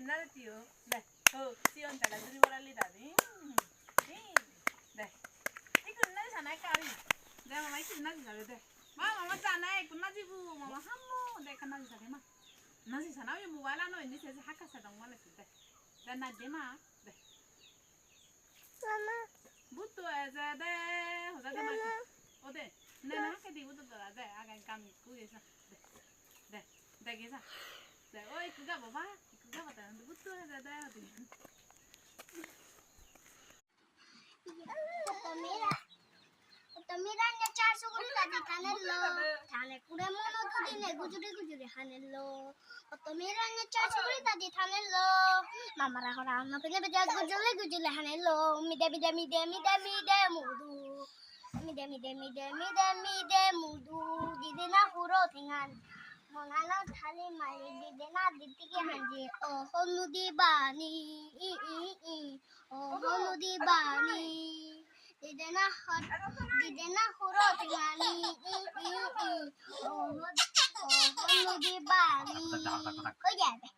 옛날에 띠요. 네. 띠온 자가 들이 버랄리다니. 네. 이 끝나지 않아요, 까리. 네, 마마 이 끝나지 잘해 돼. 마마 잖아요. 끝나지 부. 마마 한모. 네, 끝나지 잘해 마. 나지 사나요? 모바일 안 오는데 세세 학교에서 동원을 했을 때. 나 데마. 네. 마마. 부터 해야 돼. 호자가 말. 어때? 내가 학교 뒤 부터 들어야 돼. 아간 감 구에서. 네. 네. 네, 기사. 네, 어이 그가 뭐 봐? 그가 봤다. 근데 부터 해야 돼. 어디? Otomiran ya char suguri tadi tanello. Tane kure mono tudi ne gujuri hanello. Otomiran ya char suguri tadi tanello. Mama ra hora no pele beja gujuri hanello. Mide mudu. Mide mudu. Didina huro tingan. Mongana thali mari didina ditiki hanji. Oh honudi bani. Oh honudi bani. Didena huro tingani oh di bani ko yabe